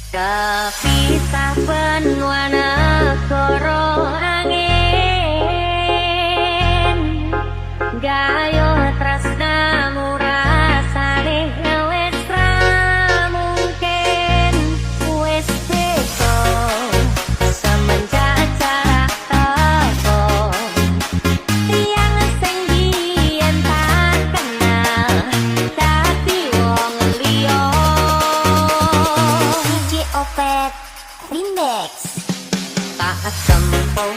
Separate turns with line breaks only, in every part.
Kepisah benua negara angin gayo tresnamu rasane wis ra mungkin wis beda semenjak jarak teko tiang sing biyen tak kenal dadi wong liya iki opet remix tak sempo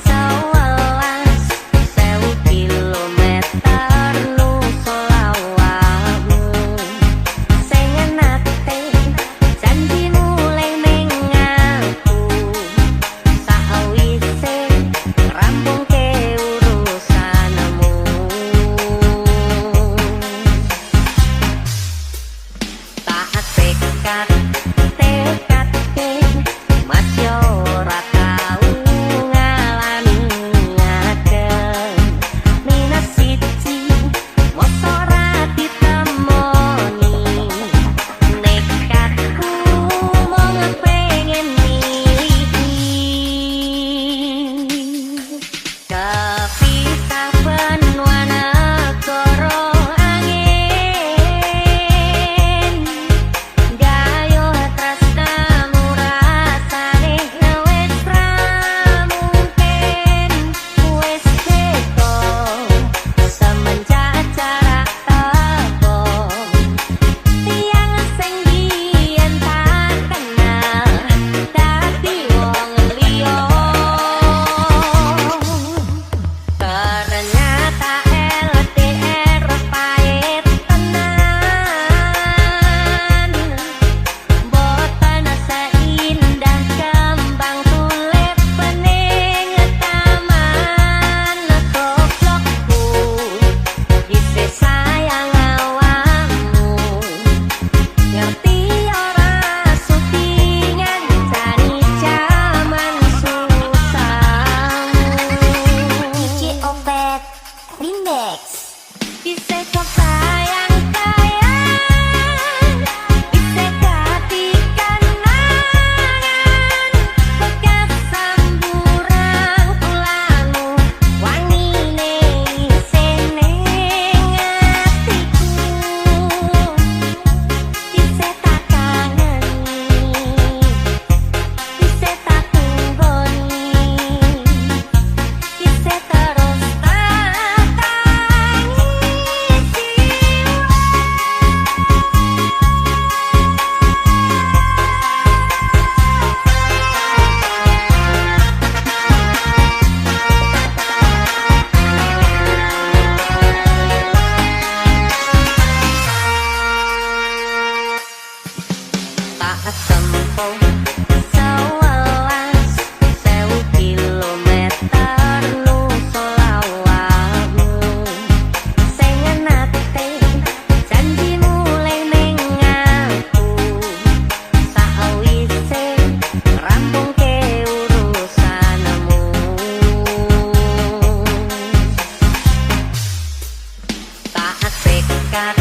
sawelas 1000 kilometer nusolawamu sing nate janji mulai ning aku sawise rampungke urusanmu tak tekad Mas yo ora tau ngalami ngakeh minus siji mos ora ditemoni nekatku mung pengen miliki kepisah benua negara angin gayo tresnamu rasane wis ra mungkin wis beda semenjak jarak teko tiang sing biyen tak kenal dadi wong liya ternyata LDR pahit tenan boten seindah kembang tulip bening taman goblokku isih sayang awakmu ngerti ora suti ngancani jaman susahmu iki opet remix isih kok sayang isih dadi kenangan bekas samburan tulanmu wangine isih ning atiku isih tak kangeni isih tak tunggoni isih terus tak tangisi tak sempo sawelas 1000 kilometer nusolawamu sing nate janji mulai ning aku sawise rampungke urusanmu tak tekad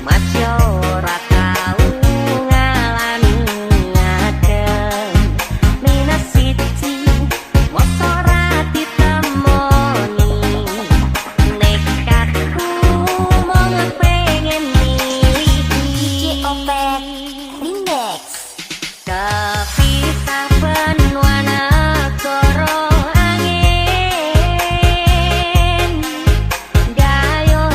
Mas yo ora tau ngalami ngakeh minus siji mos ora ditemoni nekatku mung pengen miliki iki opet remix kepisah benua negara angin gayo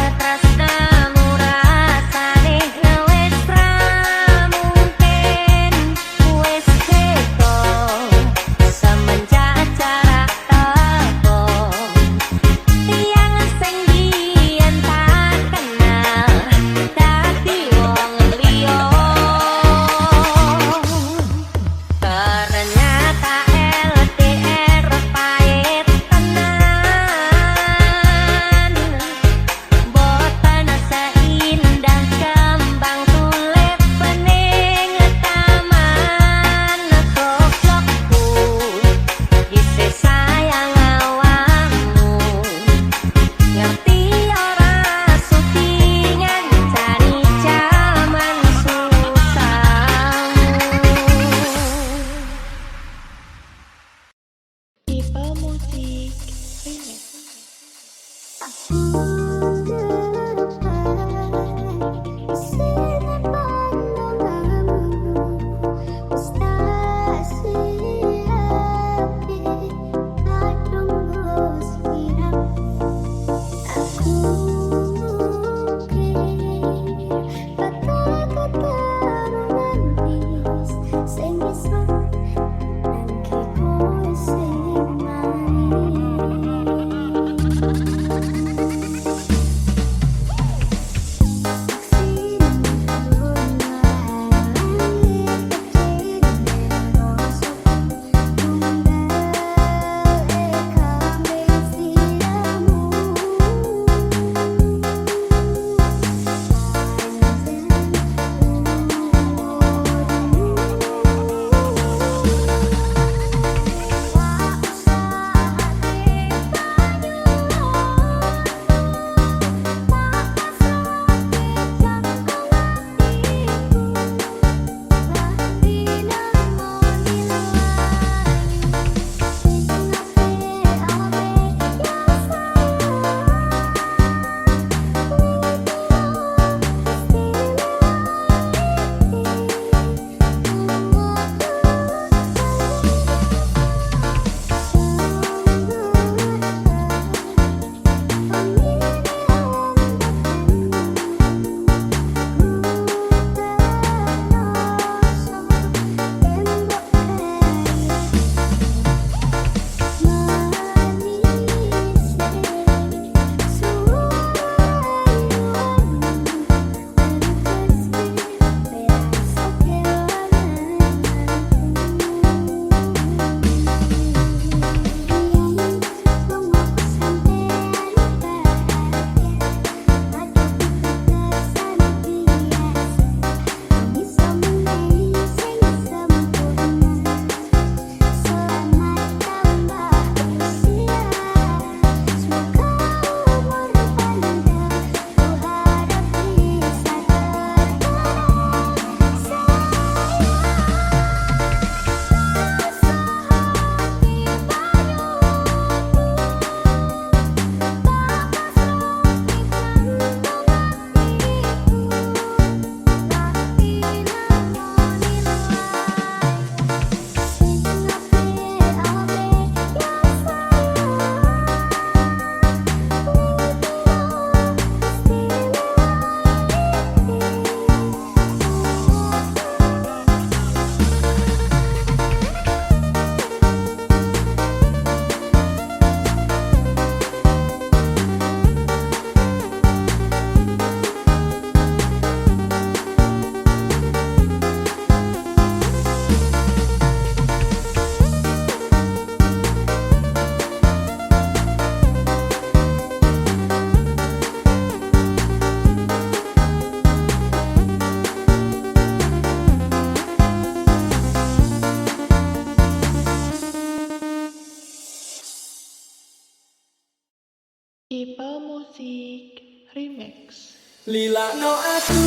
People Music Remix.
Lila no aku,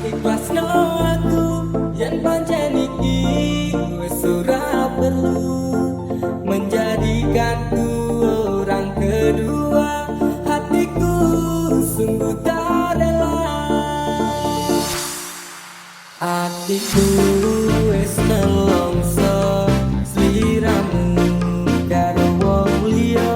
ikhlas no aku, yen pancen iki wis ora perlu menjadikanku orang kedua. Hatiku sungguh tak rela, hatiku wis nelongso sliramu karo wong liya.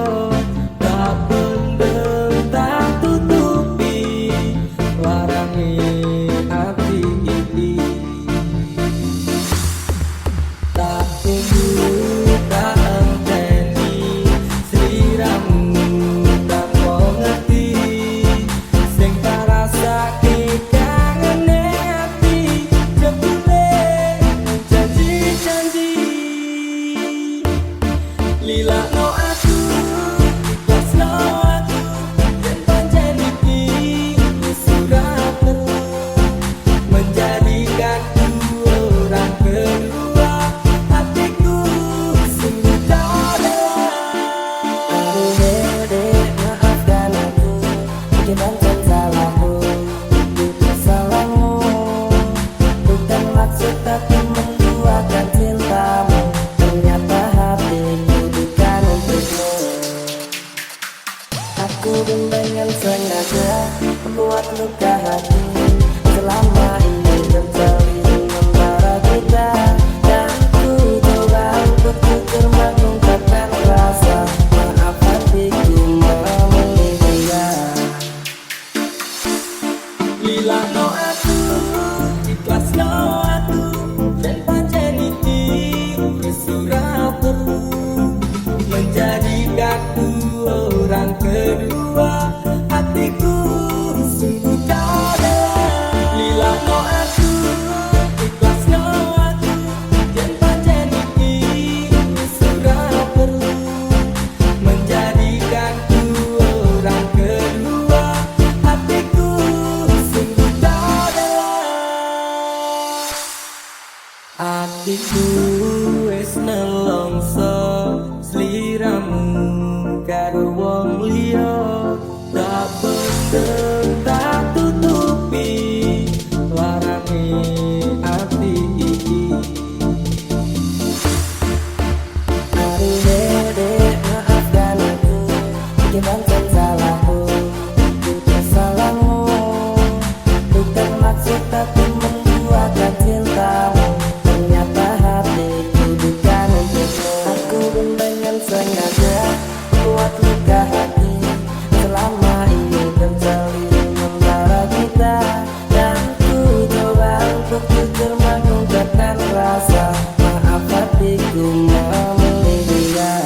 Lila no aku, ikhlas no aku, yen pancen iki wis ora perlu menjadikanku orang kedua. Hatiku sungguh tak rela.
Aduh dek, maafkan aku, mungkin bukan salahku, itu salahmu. Bukan maksud aku menduakan cintamu, ternyata hatiku bukan untukmu. Aku sengaja membuat luka hati. Selama ini terjalin antara kita, dan ku coba untuk jujur mengungkapkan rasa. Maaf hatiku memilih dia.
Lila no aku, ikhlas no aku, dan pancen iki wis ora perlu menjadikanku orang kedua. Hatiku sungguh kau dalam. Lila no aku, ikhlas no aku, dan pancen iki wis ora perlu menjadikanku orang kedua. Hatiku sungguh kau dalam. Hatiku wis nelongso sliramu karo wong liya. Tak bener tak tutupi larange ati iki.
Aduh dedek maafkan aku, mungkin bukan salahku, bukan salahmu. Bukan maksud aku membuatkan cintamu, ternyata hatiku bukan untukmu. Aku pun dengan sengaja membuat luka hati. Selama ini terjalin antara kita, dan ku coba untuk jujur mengungkapkan rasa. Maaf hatiku memilih dia.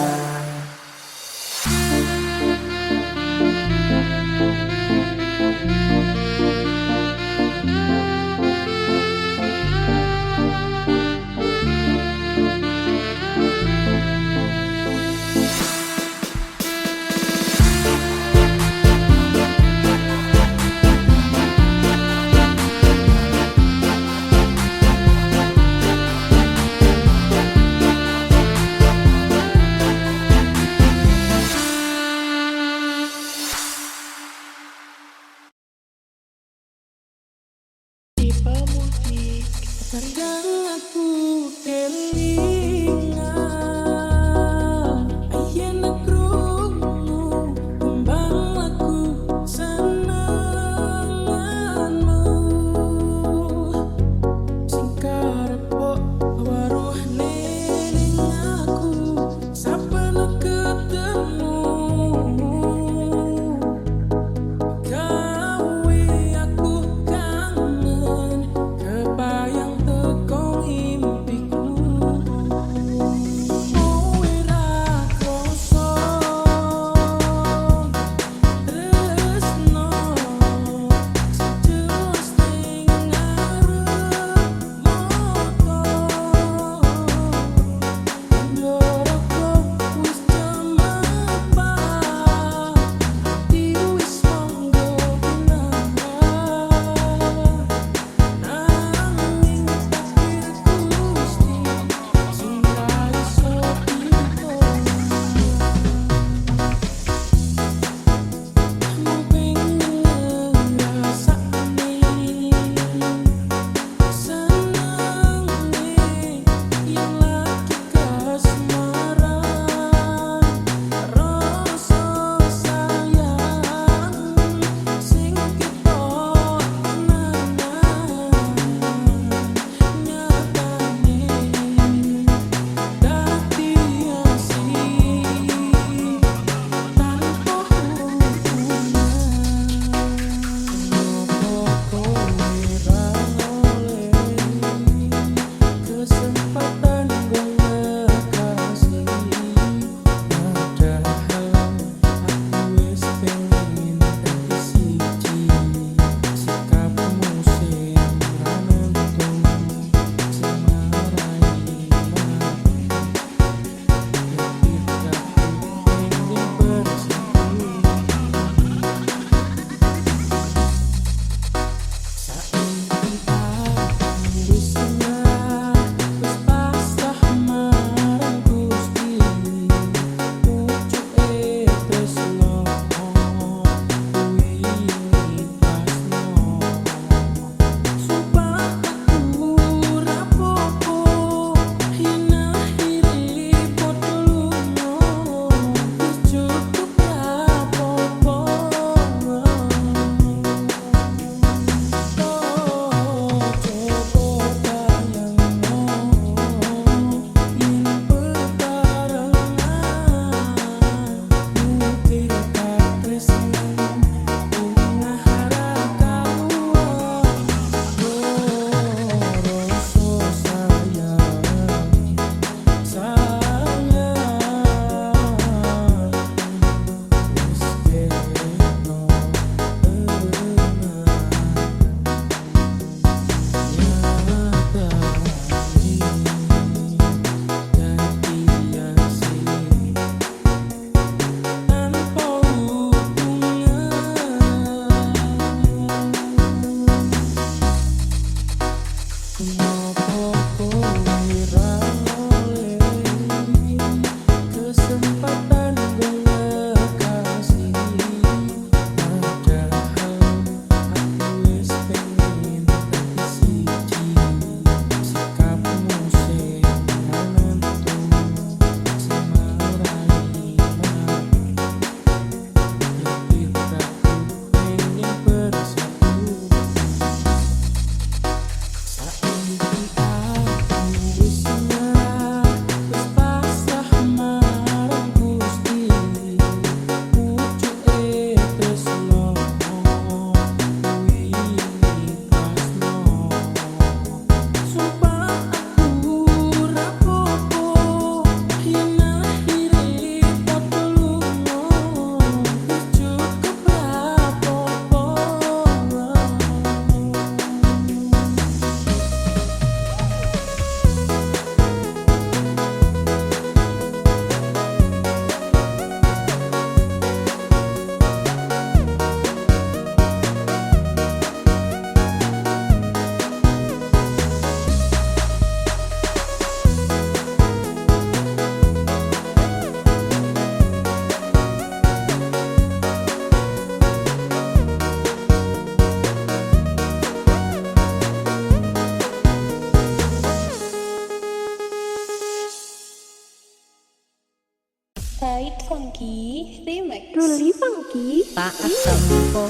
tak tempuh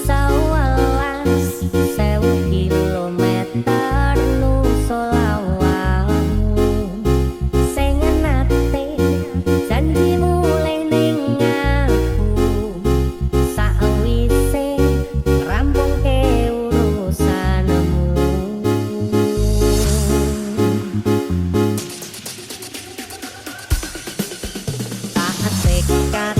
11.000 kilometer nusolawangmu sing nate janji mulih ning aku sakwise rampungke urusanmu tak tekat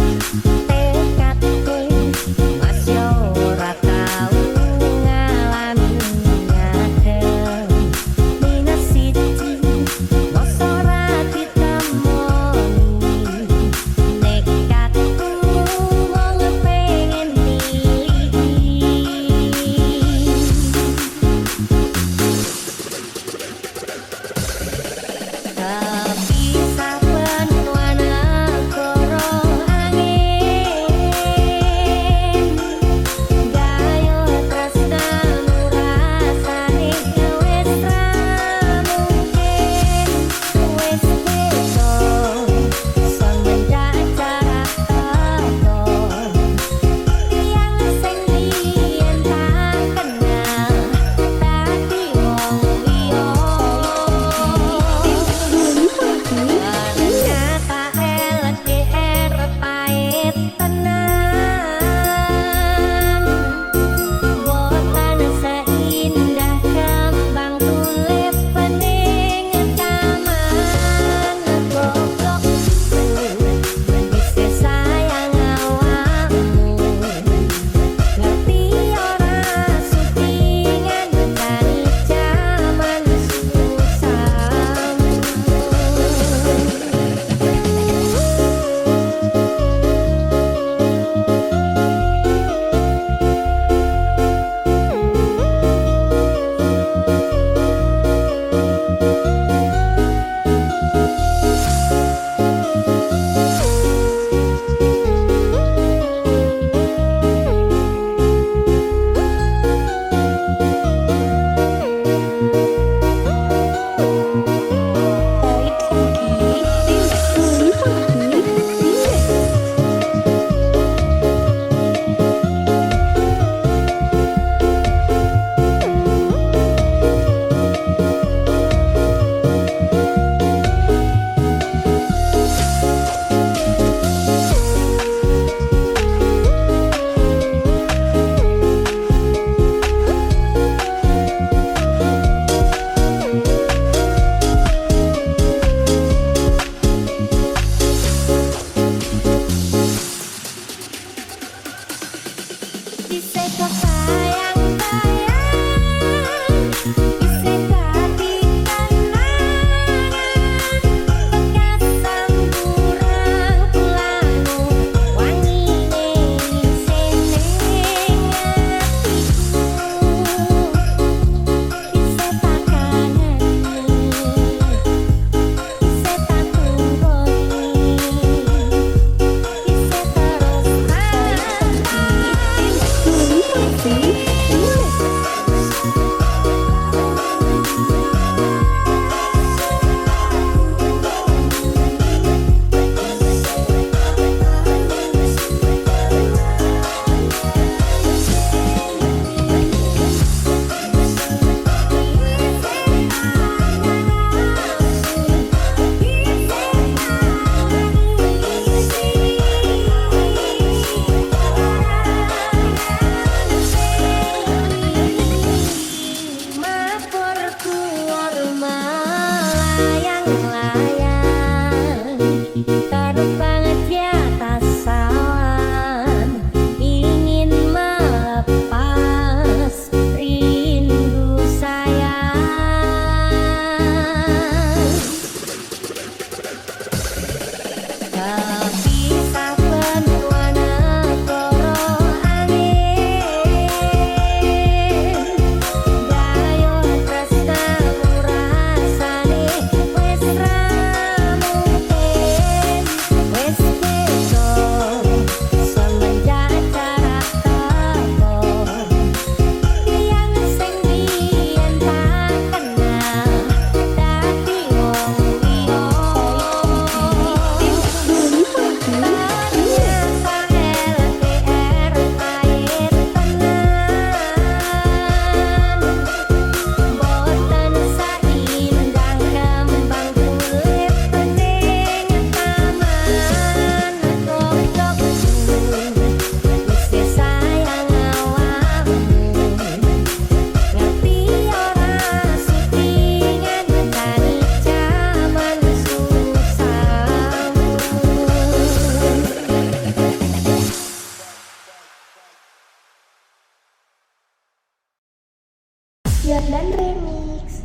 Jordan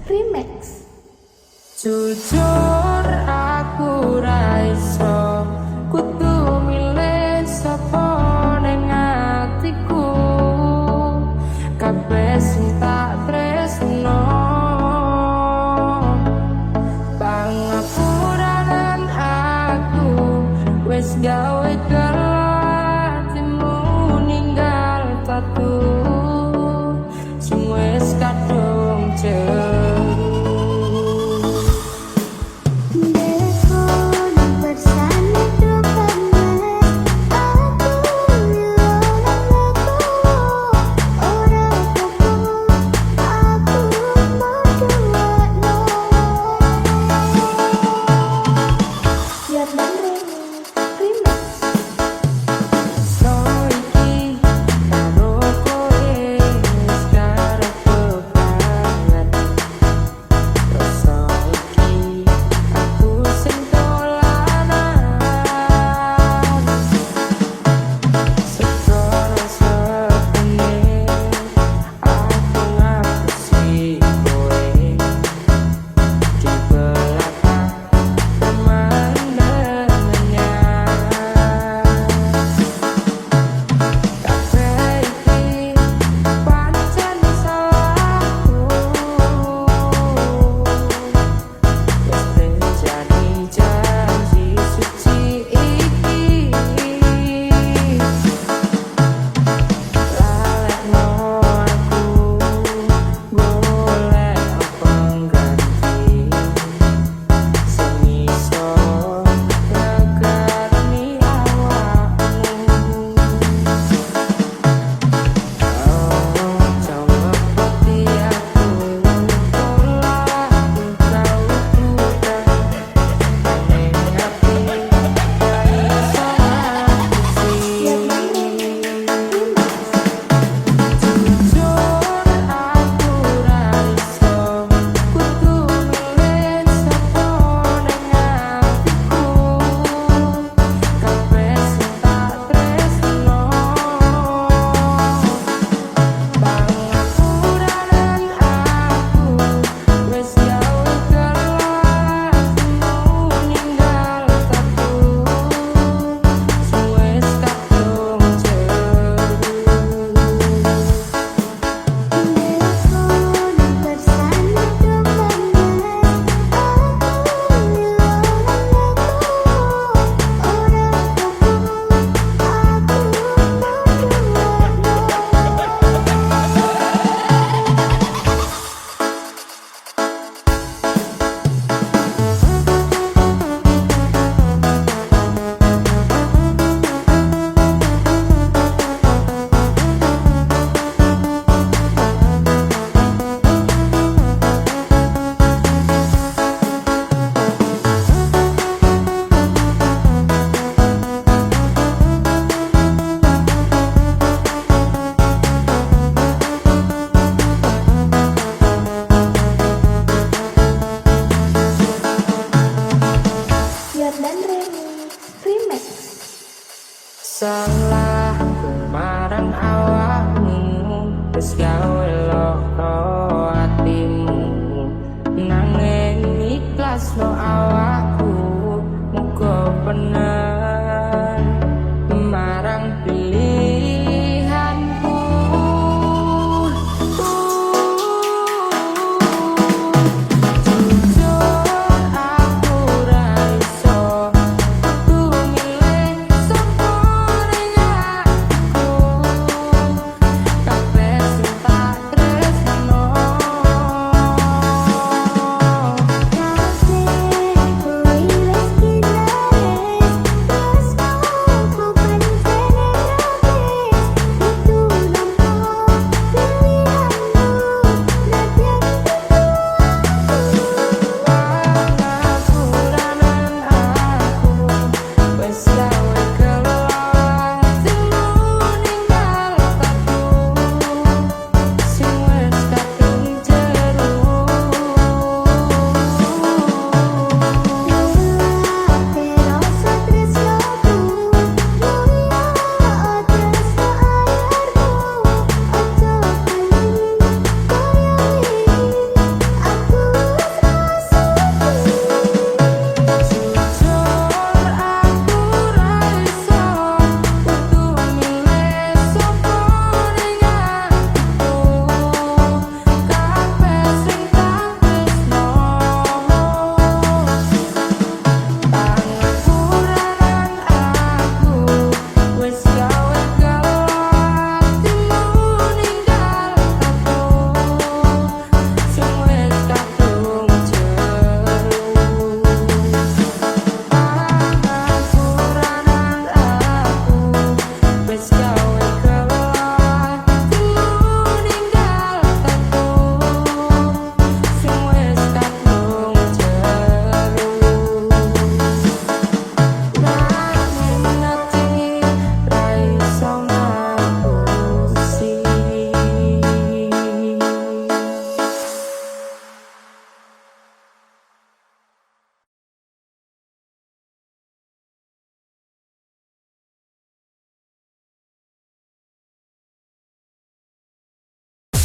Remix.
Jujur aku ra iso kudu milih sapa ning atiku, kabeh sing tak tresno pangapuranan aku wis gawe hatimu ninggal tatu sing wis kadung jeru.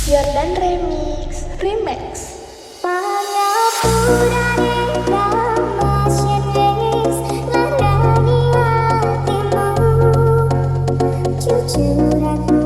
Jordan Remix.
Pangapurane kamasyen wis larani hatimu, jujur aku